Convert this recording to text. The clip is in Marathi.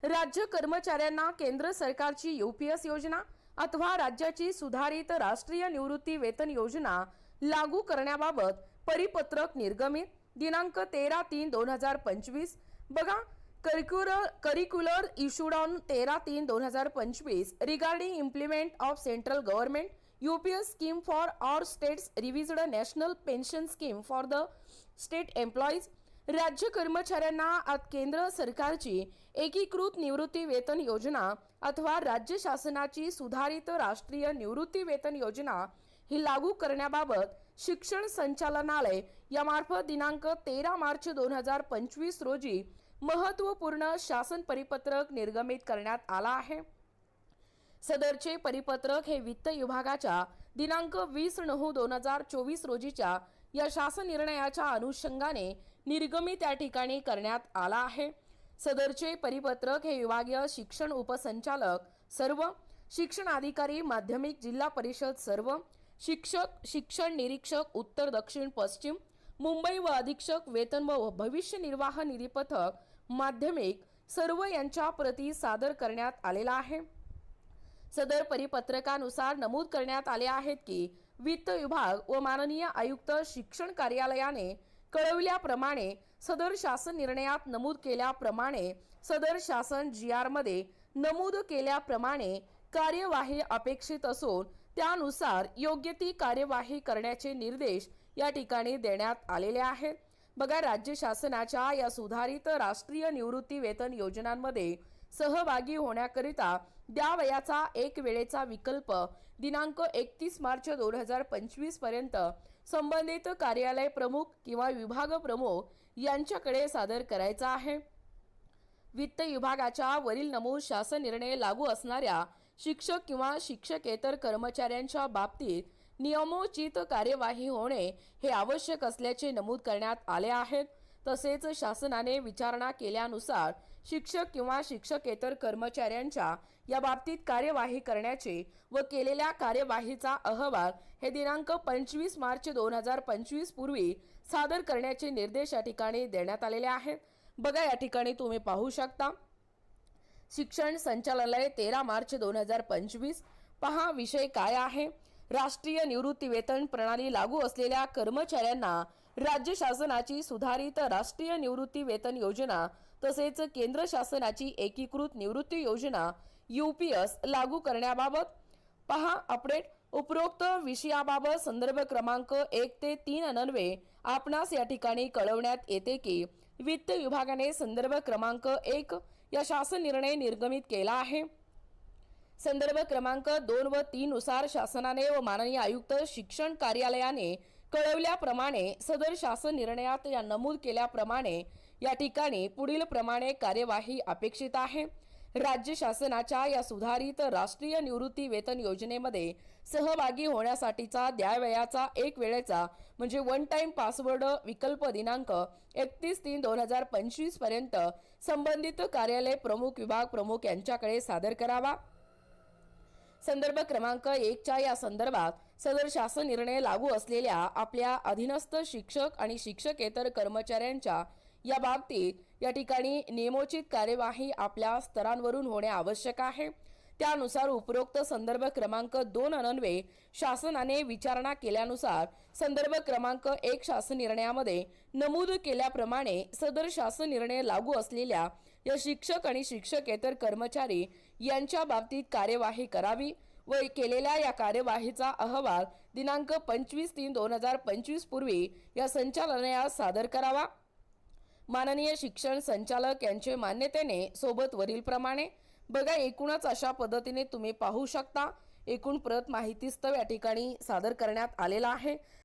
राज्य कर्मचाऱ्यांना केंद्र सरकारची यूपीएस योजना अथवा राज्याची सुधारित राष्ट्रीय निवृत्ती वेतन योजना लागू करण्याबाबत परिपत्रक निर्गमित दिनांक 13/3/2025 बघा circular issued on 13/3/2025 regarding implement of central government UPS scheme for or states revised national pension scheme for the state employees. राज्य कर्मचाऱ्यांना केंद्र सरकारची एकीकृत निवृत्ती वेतन योजना अथवा राज्य शासनाची सुधारित राष्ट्रीय निवृत्ती वेतन योजना ही लागू करण्याबाबत शिक्षण संचालनालय यामार्फत दिनांक 13 मार्च 2025 रोजी महत्त्वपूर्ण शासन परिपत्रक निर्गमित करण्यात आला आहे। सदरचे परिपत्रक हे वित्त विभागाच्या दिनांक 20/9/2024 रोजीच्या या शासन निर्णयाच्या अनुषंगाने निर्गमित या ठिकाणी करण्यात आला आहे। सदरचे परिपत्रक हे विभागीय शिक्षण उपसंचालक सर्व, शिक्षण अधिकारी माध्यमिक जिल्हा परिषद सर्व, शिक्षक शिक्षण निरीक्षक उत्तर दक्षिण पश्चिम मुंबई व अधीक्षक वेतन व भविष्य निर्वाह निधी पथक माध्यमिक सर्व यांच्या प्रती सादर करण्यात आलेला आहे। सदर परिपत्रकानुसार नमूद करण्यात आले आहेत की वित्त विभाग व माननीय आयुक्त शिक्षण कार्यालयाने कळविल्याप्रमाणे सदर शासन निर्णयात नमूद केल्याप्रमाणे सदर शासन GR मध्ये नमूद केल्याप्रमाणे कार्यवाही अपेक्षित असून त्यानुसार योग्य ती कार्यवाही करण्याचे निर्देश या ठिकाणी देण्यात आलेले आहेत। बघा, राज्य शासनाच्या या सुधारित राष्ट्रीय निवृत्ती वेतन योजनांमध्ये सहभागी होण्याकरिता द्यावयाचा एक वेळेचा विकल्प दिनांक 31 मार्च 2025 पर्यंत संबंधित कार्यालय प्रमुख किंवा विभाग प्रमुख यांच्याकडे सादर करायचा आहे। वित्त विभागाच्या वरील नमूद शासन निर्णय लागू असणाऱ्या शिक्षक किंवा शिक्षकेतर कर्मचाऱ्यांच्या बाबतीत नियमोचित कार्यवाही होणे हे आवश्यक असल्याचे नमूद करण्यात आले आहेत। तसेच शासनाने विचारणा केल्यानुसार शिक्षक किंवा शिक्षकेतर कर्मचाऱ्यांच्या या बाबतीत कार्यवाही करण्याचे व केलेल्या कार्यवाहीचा अहवाल हे दिनांक 25 मार्च 2025 पूर्वी सादर करण्याचे निर्देश या ठिकाणी देण्यात आलेले आहेत। बघा, या ठिकाणी तुम्ही पाहू शकता शिक्षण संचालनालय 13 मार्च 2025। पहा विषय काय आहे। राष्ट्रीय निवृत्ती वेतन प्रणाली लागू असलेल्या कर्मचाऱ्यांना राज्य शासनाची सुधारित राष्ट्रीय निवृत्ती वेतन योजना तसेच केंद्र शासनाची एकीकृत निवृत्ती योजना यूपीएस लागू करण्याबाबत पहा अपडेट। उपरोक्त विषयाबाबत संदर्भ क्रमांक 1 ते 3 अन्वये आपणास या ठिकाणी कळवण्यात येते की वित्त विभागाने संदर्भ क्रमांक 1 या शासन निर्णय निर्गमित केला आहे। संदर्भ क्रमांक 2 व 3 नुसार शासनाने व माननीय आयुक्त शिक्षण कार्यालयाने कळवल्याप्रमाणे सदर शासन निर्णयात या नमूद केल्याप्रमाणे या ठिकाणी पुढील प्रमाणे कार्यवाही अपेक्षित आहे। राज्य शासनाच्या या सुधारित राष्ट्रीय निवृत्ती वेतन योजनेमध्ये सहभागी होण्यासाठीचा द्यावयाचा एक वेळेचा म्हणजे वन टाइम पासवर्ड विकल्प दिनांक 31/3/2025 पर्यंत संबंधित कार्यालय प्रमुख विभाग प्रमुख यांच्याकडे सादर करावा। संदर्भ क्रमांक 1 च्या या संदर्भात सदर शासन निर्णय लागू असलेल्या आपल्या अधीनस्थ शिक्षक आणि शिक्षकेतर कर्मचाऱ्यांच्या या बाबतीत या ठिकाणी नियमोचित कार्यवाही आपल्या स्तरांवरून होणे आवश्यक आहे। त्यानुसार उपरोक्त संदर्भ क्रमांक 2 अन्वये शासनाने विचारणा केल्यानुसार संदर्भ क्रमांक 1 शासन निर्णयामध्ये नमूद केल्याप्रमाणे सदर शासन निर्णय लागू असलेल्या या शिक्षक आणि शिक्षकेतर कर्मचारी यांच्या बाबतीत कार्यवाही करावी व केलेल्या या कार्यवाहीचा अहवाल दिनांक 25/3/2025 पूर्वी या संचालनालयास सादर करावा। माननीय शिक्षण संचालक यांचे मान्यतेने सोबत वरील प्रमाणे बघा, एकूणच अशा पद्धतीने तुम्ही पाहू शकता एकूण प्रत माहितीस्तव या ठिकाणी सादर करण्यात आलेला आहे।